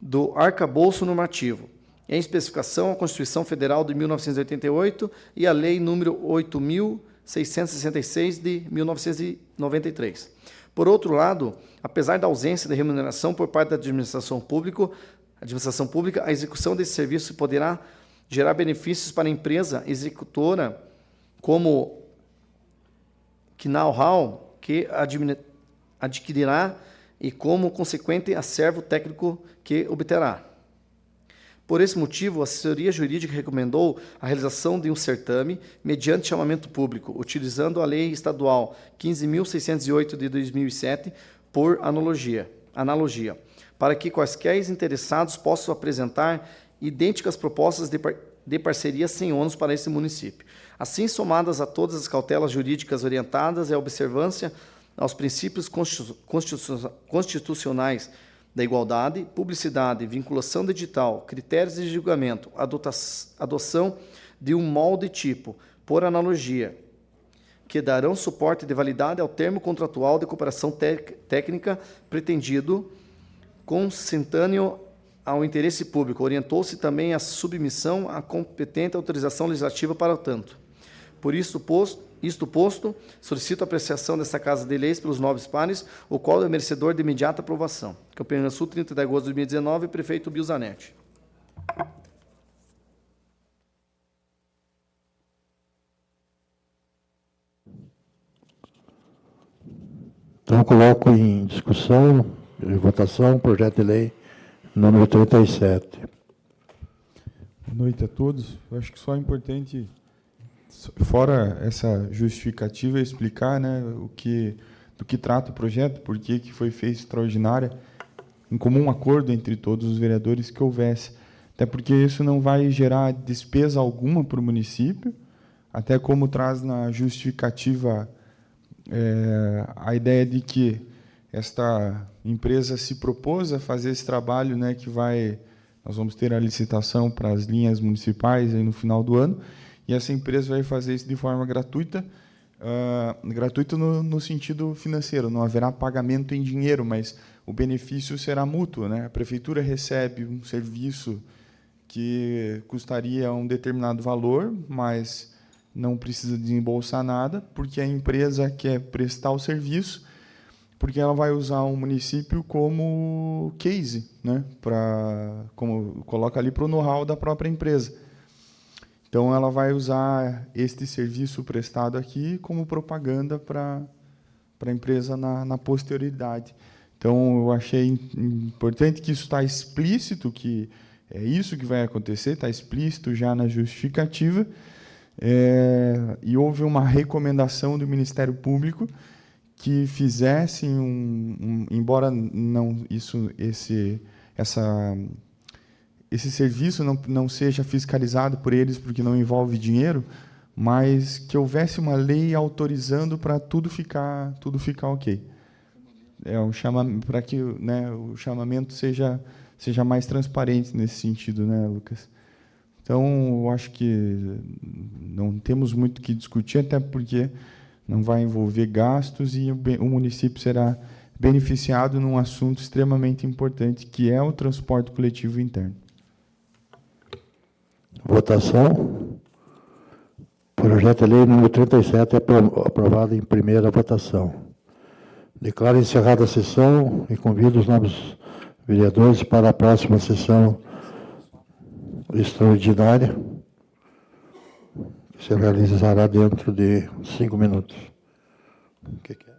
do arcabouço normativo, em especificação a Constituição Federal de 1988 e a Lei número 8.666 de 1993. Por outro lado, apesar da ausência de remuneração por parte da administração pública, a execução desse serviço poderá gerar benefícios para a empresa executora, como que know-how que adquirirá e, como consequente, acervo técnico que obterá. Por esse motivo, a assessoria jurídica recomendou a realização de um certame mediante chamamento público, utilizando a Lei Estadual 15.608 de 2007 por analogia, para que quaisquer interessados possam apresentar idênticas propostas de parceria sem ônus para esse município. Assim, somadas a todas as cautelas jurídicas orientadas e a observância aos princípios constitucionais da igualdade, publicidade, vinculação digital, critérios de julgamento, adoção de um molde tipo, por analogia, que darão suporte de validade ao termo contratual de cooperação técnica pretendido, consentâneo ao interesse público. Orientou-se também a submissão à competente autorização legislativa para o tanto. Por isto posto, solicito a apreciação desta Casa de Leis pelos nobres pares, o qual é merecedor de imediata aprovação. Campinas do Sul, 30 de agosto de 2019, prefeito Bill Zanetti. Então, coloco em discussão e votação o projeto de lei número 37. Boa noite a todos. Eu acho que só é importante, fora essa justificativa, explicar, né, do que trata o projeto, por que foi feito extraordinária, em comum acordo entre todos os vereadores que houvesse. Até porque isso não vai gerar despesa alguma para o município, até como traz na justificativa a ideia de que esta empresa se propôs a fazer esse trabalho, né, nós vamos ter a licitação para as linhas municipais aí no final do ano, e essa empresa vai fazer isso de forma gratuita, gratuito no sentido financeiro, não haverá pagamento em dinheiro, mas o benefício será mútuo, né? A prefeitura recebe um serviço que custaria um determinado valor, mas não precisa desembolsar nada, porque a empresa quer prestar o serviço, porque ela vai usar o município como case, né? Como coloca ali para o know-how da própria empresa. Então, ela vai usar este serviço prestado aqui como propaganda para a empresa na posterioridade. Então, eu achei importante que isso está explícito, que é isso que vai acontecer, está explícito já na justificativa, e houve uma recomendação do Ministério Público que fizesse embora não esse serviço não seja fiscalizado por eles, porque não envolve dinheiro, mas que houvesse uma lei autorizando para tudo ficar ok. Para que, né, o chamamento seja mais transparente nesse sentido, né, Lucas? Então, eu acho que não temos muito o que discutir, até porque não vai envolver gastos e o município será beneficiado num assunto extremamente importante, que é o transporte coletivo interno. Votação. Projeto de lei número 37 é aprovado em primeira votação. Declaro encerrada a sessão e convido os novos vereadores para a próxima sessão extraordinária, que se realizará dentro de 5 minutos. O que é?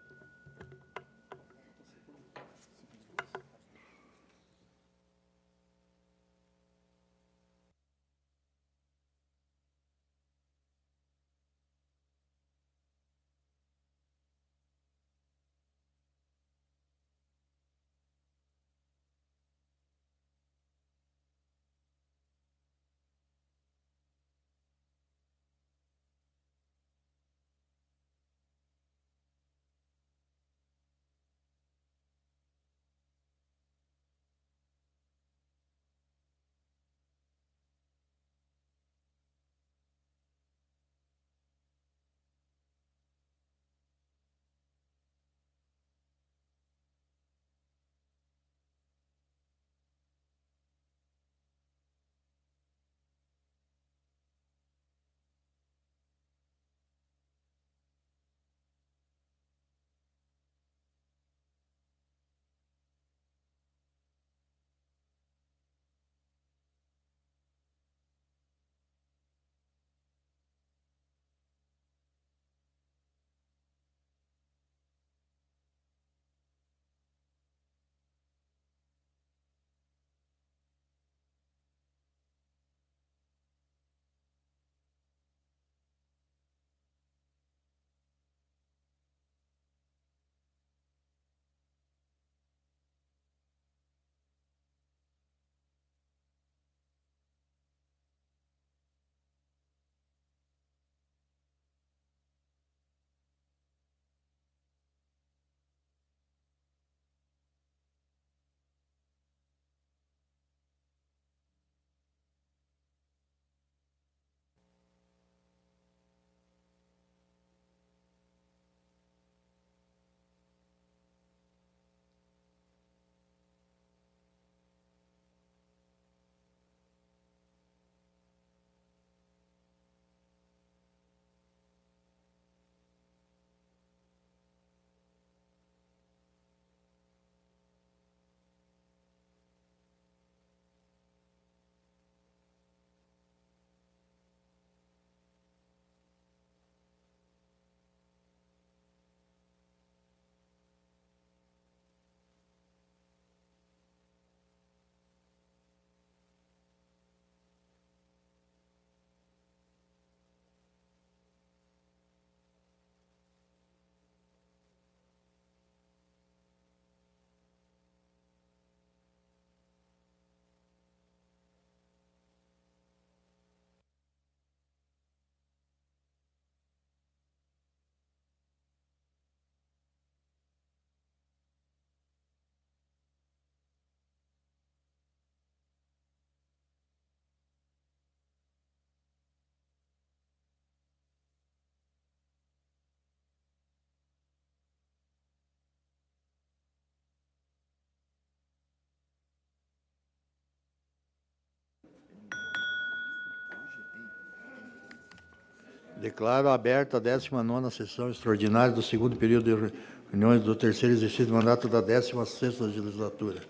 Declaro aberta a 19ª sessão extraordinária do segundo período de reuniões do terceiro exercício do mandato da 16ª legislatura.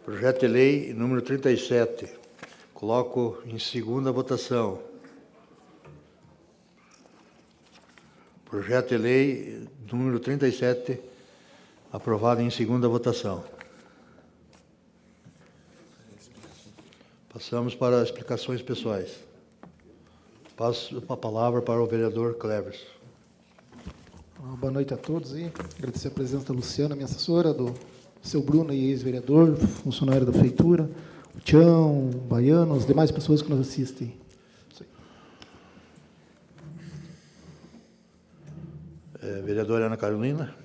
Projeto de lei número 37. Coloco em segunda votação. Projeto de lei número 37, aprovado em segunda votação. Passamos para explicações pessoais. Passo a palavra para o vereador Clevers. Boa noite a todos e agradecer a presença da Luciana, minha assessora, do seu Bruno, ex-vereador, funcionário da prefeitura, o Tião, o Baiano, as demais pessoas que nos assistem. Vereadora Ana Carolina.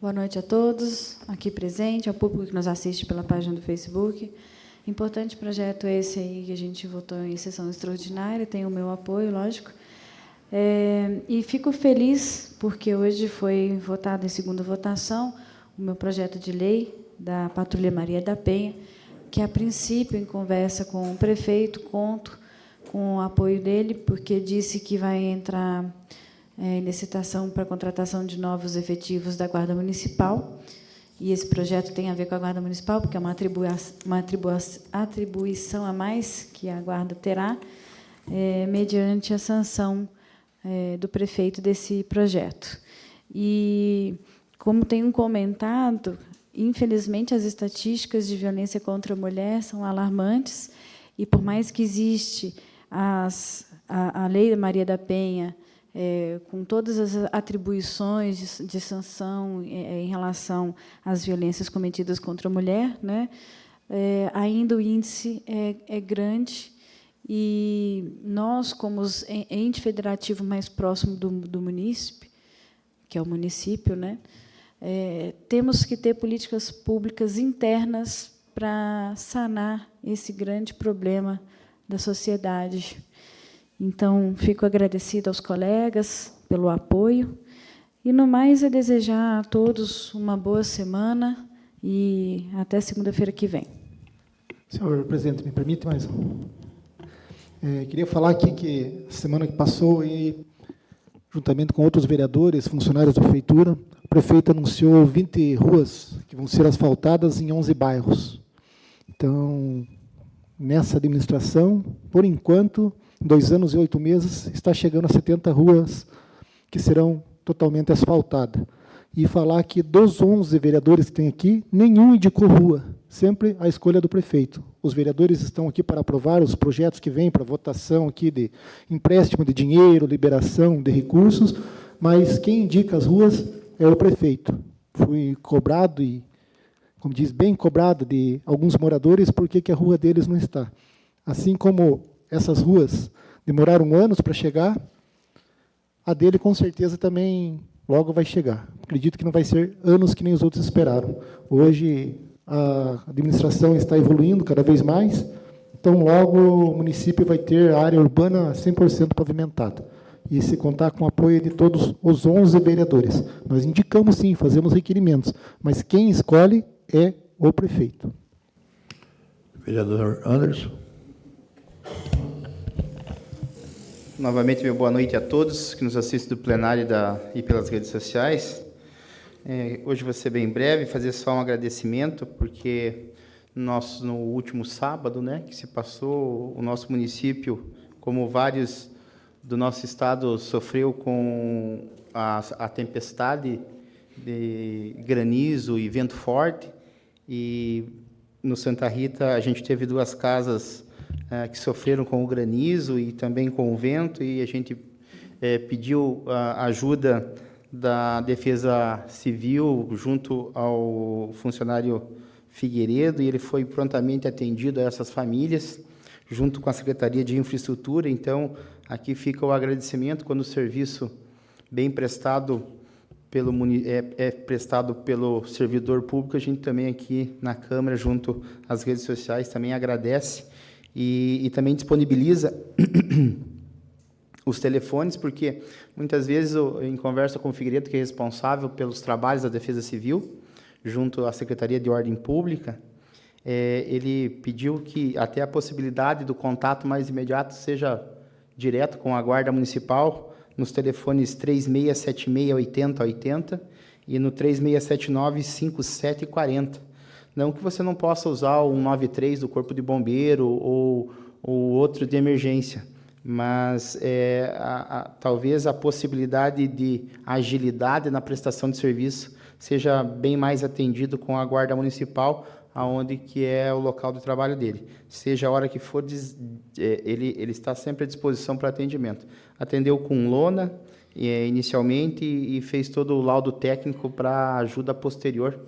Boa noite a todos aqui presentes, ao público que nos assiste pela página do Facebook. Importante projeto esse aí que a gente votou em sessão extraordinária, tem o meu apoio, lógico. E fico feliz porque hoje foi votado em segunda votação o meu projeto de lei da Patrulha Maria da Penha, que, a princípio, em conversa com o prefeito, conto com o apoio dele, porque disse que vai entrar em licitação para a contratação de novos efetivos da Guarda Municipal. E esse projeto tem a ver com a Guarda Municipal, porque é uma atribuição a mais que a Guarda terá, mediante a sanção do prefeito desse projeto. E, como tenho comentado, infelizmente, as estatísticas de violência contra a mulher são alarmantes, e, por mais que existe a Lei Maria da Penha, com todas as atribuições de sanção em relação às violências cometidas contra a mulher, né, ainda o índice é grande, e nós, como ente federativo mais próximo do munícipe, que é o município, né, temos que ter políticas públicas internas para sanar esse grande problema da sociedade. Então, fico agradecida aos colegas pelo apoio, e, no mais, é desejar a todos uma boa semana e até segunda-feira que vem. Senhor presidente, me permite mais um? Queria falar aqui que, semana que passou, juntamente com outros vereadores, funcionários da prefeitura, o prefeito anunciou 20 ruas que vão ser asfaltadas em 11 bairros. Então, nessa administração, por enquanto, em 2 anos e 8 meses, está chegando a 70 ruas que serão totalmente asfaltadas. E falar que dos 11 vereadores que tem aqui, nenhum indicou rua, sempre a escolha do prefeito. Os vereadores estão aqui para aprovar os projetos que vêm para votação aqui de empréstimo de dinheiro, liberação de recursos, mas quem indica as ruas é o prefeito. Fui cobrado, e, como diz, bem cobrado de alguns moradores, porque que a rua deles não está. Assim como essas ruas demoraram anos para chegar, a dele, com certeza, também logo vai chegar. Acredito que não vai ser anos que nem os outros esperaram. Hoje, a administração está evoluindo cada vez mais, então, logo, o município vai ter a área urbana 100% pavimentada. E se contar com o apoio de todos os 11 vereadores. Nós indicamos, sim, fazemos requerimentos, mas quem escolhe é o prefeito. Vereador Anderson. Novamente, meu boa noite a todos que nos assistem do plenário e pelas redes sociais. Hoje vou ser bem breve, fazer só um agradecimento, porque no último sábado, né, que se passou, o nosso município, como vários do nosso estado, sofreu com a tempestade de granizo e vento forte, e no Santa Rita a gente teve 2 casas que sofreram com o granizo e também com o vento, e a gente pediu a ajuda da Defesa Civil junto ao funcionário Figueiredo, e ele foi prontamente atendido a essas famílias, junto com a Secretaria de Infraestrutura. Então, aqui fica o agradecimento quando o serviço bem prestado prestado pelo servidor público. A gente também aqui na Câmara, junto às redes sociais, também agradece e também disponibiliza os telefones, porque muitas vezes, em conversa com o Figueiredo, que é responsável pelos trabalhos da Defesa Civil, junto à Secretaria de Ordem Pública, ele pediu que até a possibilidade do contato mais imediato seja direto com a Guarda Municipal, nos telefones 3676-8080 e no 3679-5740. Não que você não possa usar o 193 do Corpo de Bombeiro ou outro de emergência, mas talvez a possibilidade de agilidade na prestação de serviço seja bem mais atendido com a Guarda Municipal, aonde que é o local do trabalho dele. Seja a hora que for, ele está sempre à disposição para atendimento. Atendeu com lona inicialmente e fez todo o laudo técnico para ajuda posterior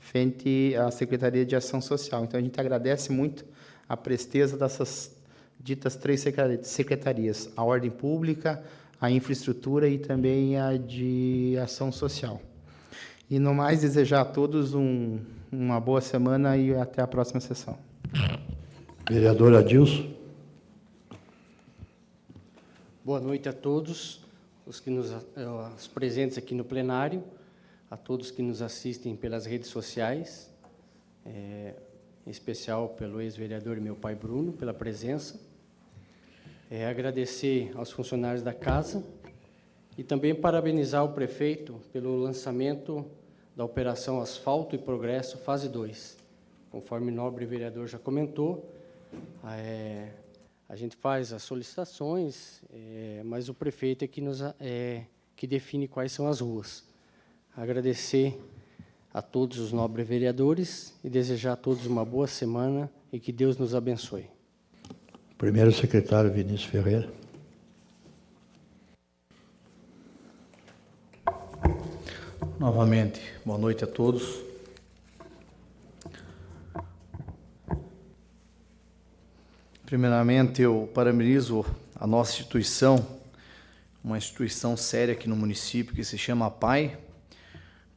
frente à Secretaria de Ação Social. Então, a gente agradece muito a presteza dessas ditas 3 secretarias, a Ordem Pública, a Infraestrutura e também a de Ação Social. E, no mais, desejar a todos uma boa semana e até a próxima sessão. Vereador Adilson. Boa noite a todos, os presentes aqui no plenário, a todos que nos assistem pelas redes sociais, em especial pelo ex-vereador e meu pai Bruno, pela presença. Agradecer aos funcionários da casa e também parabenizar o prefeito pelo lançamento da Operação Asfalto e Progresso, fase 2. Conforme o nobre vereador já comentou, a gente faz as solicitações, mas o prefeito é que define quais são as ruas. Agradecer a todos os nobres vereadores e desejar a todos uma boa semana e que Deus nos abençoe. Primeiro secretário Vinícius Ferreira. Novamente, boa noite a todos. Primeiramente, eu parabenizo a nossa instituição, uma instituição séria aqui no município que se chama APAI,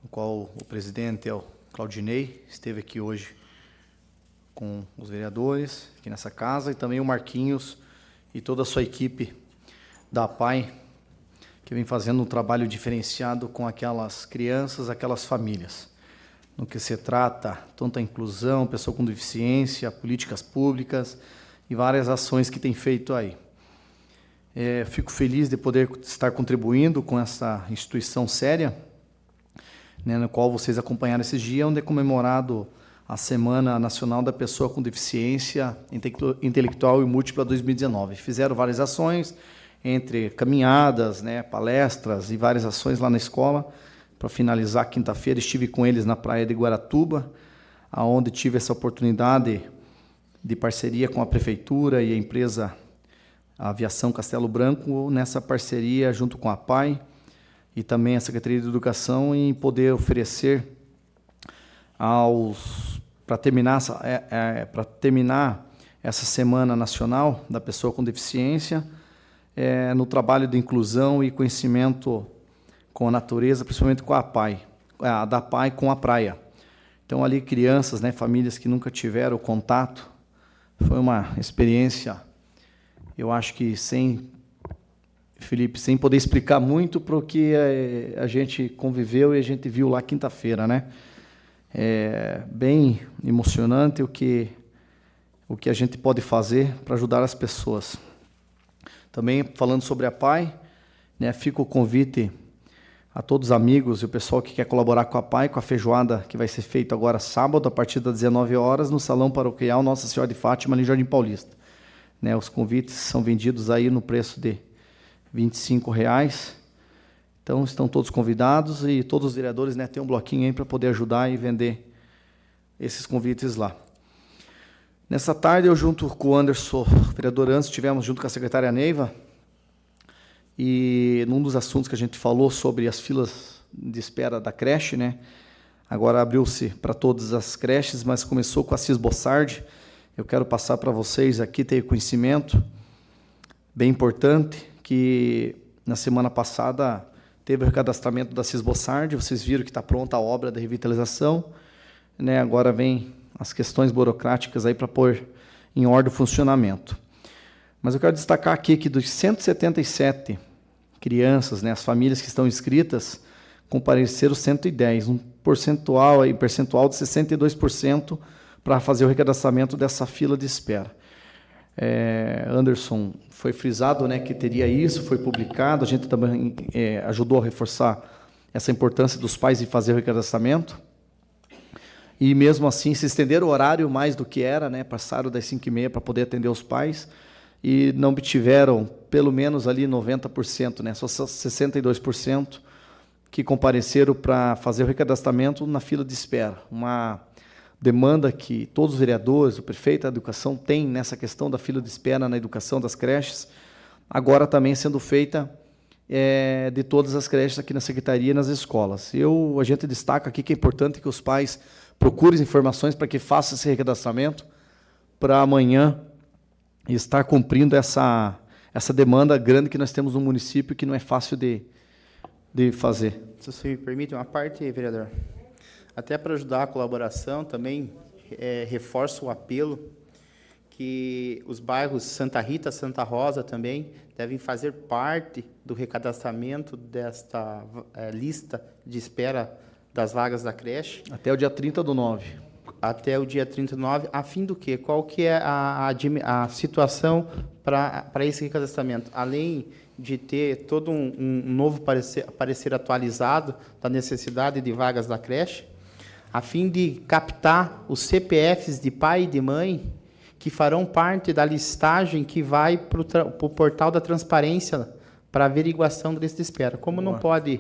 no qual o presidente é o Claudinei, esteve aqui hoje com os vereadores aqui nessa casa, e também o Marquinhos e toda a sua equipe da APAI, que vem fazendo um trabalho diferenciado com aquelas crianças, aquelas famílias, no que se trata tanto a inclusão, pessoa com deficiência, políticas públicas e várias ações que tem feito aí. Fico feliz de poder estar contribuindo com essa instituição séria, né, no qual vocês acompanharam esses dias, onde é comemorado a Semana Nacional da Pessoa com Deficiência Intelectual e Múltipla 2019. Fizeram várias ações, entre caminhadas, né, palestras e várias ações lá na escola. Para finalizar, quinta-feira, estive com eles na praia de Guaratuba, onde tive essa oportunidade de parceria com a Prefeitura e a empresa Aviação Castelo Branco, nessa parceria junto com a APAI e também a Secretaria de Educação, em poder oferecer para terminar essa Semana Nacional da Pessoa com Deficiência, no trabalho de inclusão e conhecimento com a natureza, principalmente com a APAI, da APAI com a praia. Então, ali, crianças, né, famílias que nunca tiveram contato. Foi uma experiência, eu acho que Felipe, sem poder explicar muito, porque a gente conviveu e a gente viu lá quinta-feira, né? Bem emocionante o que a gente pode fazer para ajudar as pessoas. Também, falando sobre a APAI, né, fica o convite a todos os amigos e o pessoal que quer colaborar com a APAI, com a feijoada que vai ser feita agora sábado, a partir das 19 horas, no Salão Paroquial Nossa Senhora de Fátima, ali em Jardim Paulista. Né, os convites são vendidos aí no preço de R$ 25,00. Então, estão todos convidados e todos os vereadores, né, têm um bloquinho aí para poder ajudar e vender esses convites lá. Nessa tarde, eu junto com o Anderson, vereador Anderson, estivemos junto com a secretária Neiva, e num dos assuntos que a gente falou sobre as filas de espera da creche, né? Agora abriu-se para todas as creches, mas começou com a Cis Bossardi. Eu quero passar para vocês aqui, ter conhecimento bem importante, que na semana passada teve o recadastramento da Cis Bossardi. Vocês viram que está pronta a obra da revitalização, né? Agora vem as questões burocráticas aí para pôr em ordem o funcionamento. Mas eu quero destacar aqui que dos 177 crianças, né, as famílias que estão inscritas, compareceram 110, um percentual de 62% para fazer o recadastramento dessa fila de espera. Anderson, foi frisado, né, que teria isso, foi publicado, a gente também ajudou a reforçar essa importância dos pais em fazer o recadastramento. E mesmo assim, se estenderam o horário mais do que era, né, passaram das 5h30 para poder atender os pais, e não obtiveram pelo menos ali 90%, né, só 62% que compareceram para fazer o recadastramento na fila de espera. Uma demanda que todos os vereadores, o prefeito da educação tem nessa questão da fila de espera na educação das creches, agora também sendo feita de todas as creches aqui na secretaria e nas escolas. A gente destaca aqui que é importante que os pais procure informações para que faça esse recadastramento para amanhã estar cumprindo essa demanda grande que nós temos no município, que não é fácil de fazer. Se você me permite uma parte, vereador. Até para ajudar a colaboração, também reforço o apelo que os bairros Santa Rita, Santa Rosa também devem fazer parte do recadastramento desta lista de espera das vagas da creche. Até o dia 30/9. Até o dia 39, a fim do quê? Qual que é a situação para esse recadastramento? Além de ter todo um novo parecer atualizado da necessidade de vagas da creche, a fim de captar os CPFs de pai e de mãe que farão parte da listagem que vai para o portal da transparência para averiguação da lista de espera. Como não pode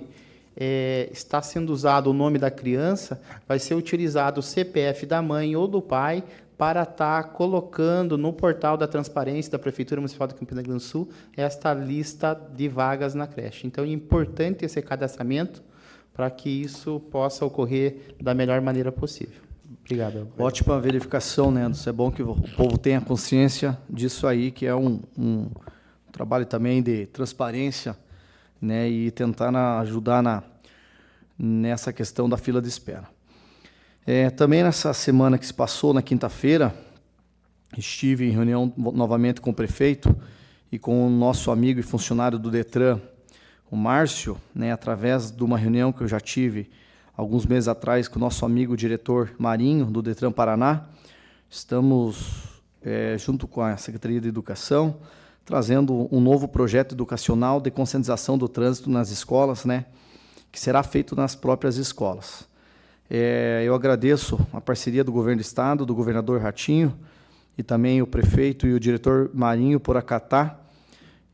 estar sendo usado o nome da criança, vai ser utilizado o CPF da mãe ou do pai para estar colocando no portal da transparência da Prefeitura Municipal de Campina Grande do Sul esta lista de vagas na creche. Então, é importante esse cadastramento para que isso possa ocorrer da melhor maneira possível. Obrigado. Ótima verificação, né, Anderson? É bom que o povo tenha consciência disso aí, que é um trabalho também de transparência, né, e tentar ajudar nessa questão da fila de espera. Também nessa semana que se passou, na quinta-feira, estive em reunião novamente com o prefeito e com o nosso amigo e funcionário do DETRAN, o Márcio, né, através de uma reunião que eu já tive alguns meses atrás com o nosso amigo diretor Marinho, do DETRAN Paraná. Estamos, junto com a Secretaria de Educação, trazendo um novo projeto educacional de conscientização do trânsito nas escolas, né, que será feito nas próprias escolas. Eu agradeço a parceria do Governo do Estado, do governador Ratinho, e também o prefeito e o diretor Marinho por acatar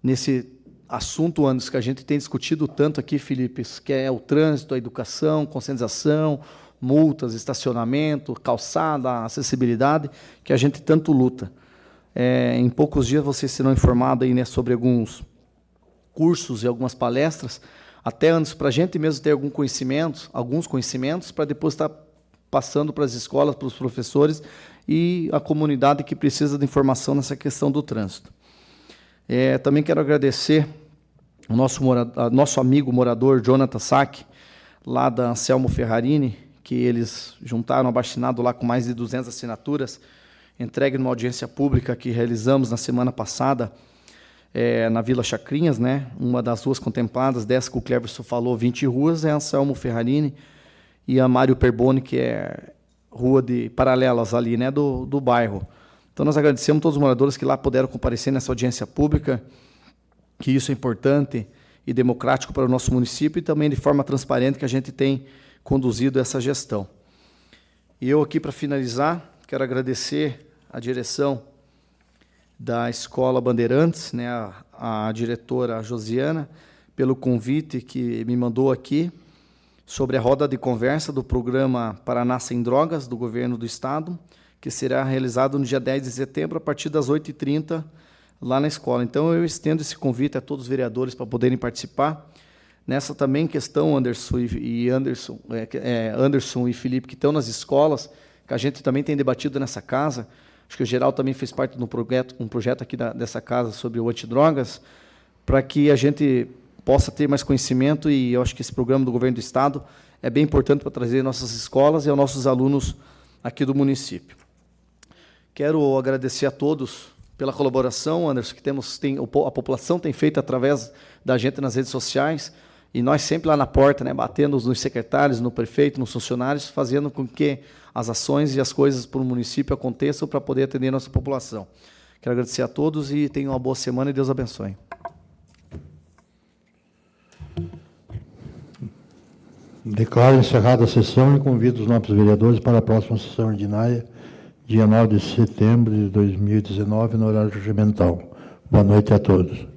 nesse assunto, Anderson, que a gente tem discutido tanto aqui, Felipe, que é o trânsito, a educação, conscientização, multas, estacionamento, calçada, acessibilidade, que a gente tanto luta. Em poucos dias vocês serão informados aí, né, sobre alguns cursos e algumas palestras, até antes, para a gente mesmo ter alguns conhecimentos, para depois estar passando para as escolas, para os professores e a comunidade que precisa de informação nessa questão do trânsito. Também quero agradecer o nosso amigo morador, Jonathan Sack, lá da Anselmo Ferrarini, que eles juntaram abaixinado lá com mais de 200 assinaturas, entregue numa audiência pública que realizamos na semana passada, na Vila Chacrinhas, né? Uma das ruas contempladas, dessa que o Cleverson falou, 20 ruas, é a Anselmo Ferrarini e a Mário Perboni, que é rua de paralelas ali, né, do bairro. Então, nós agradecemos a todos os moradores que lá puderam comparecer nessa audiência pública, que isso é importante e democrático para o nosso município e também de forma transparente que a gente tem conduzido essa gestão. E eu aqui, para finalizar, quero agradecer a direção da Escola Bandeirantes, né, a diretora Josiana, pelo convite que me mandou aqui sobre a roda de conversa do programa Paraná Sem Drogas, do Governo do Estado, que será realizado no dia 10 de setembro, a partir das 8h30, lá na escola. Então, eu estendo esse convite a todos os vereadores para poderem participar. Nessa também questão, Anderson e Felipe, que estão nas escolas, que a gente também tem debatido nessa casa, acho que o Geraldo também fez parte de um projeto aqui dessa casa sobre o antidrogas, para que a gente possa ter mais conhecimento, e eu acho que esse programa do Governo do Estado é bem importante para trazer nossas escolas e aos nossos alunos aqui do município. Quero agradecer a todos pela colaboração, Anderson, que a população tem feito através da gente nas redes sociais, e nós sempre lá na porta, né, batendo nos secretários, no prefeito, nos funcionários, fazendo com que as ações e as coisas para o município aconteçam para poder atender a nossa população. Quero agradecer a todos e tenham uma boa semana e Deus abençoe. Declaro encerrada a sessão e convido os nobres vereadores para a próxima sessão ordinária, dia 9 de setembro de 2019, no horário regimental. Boa noite a todos.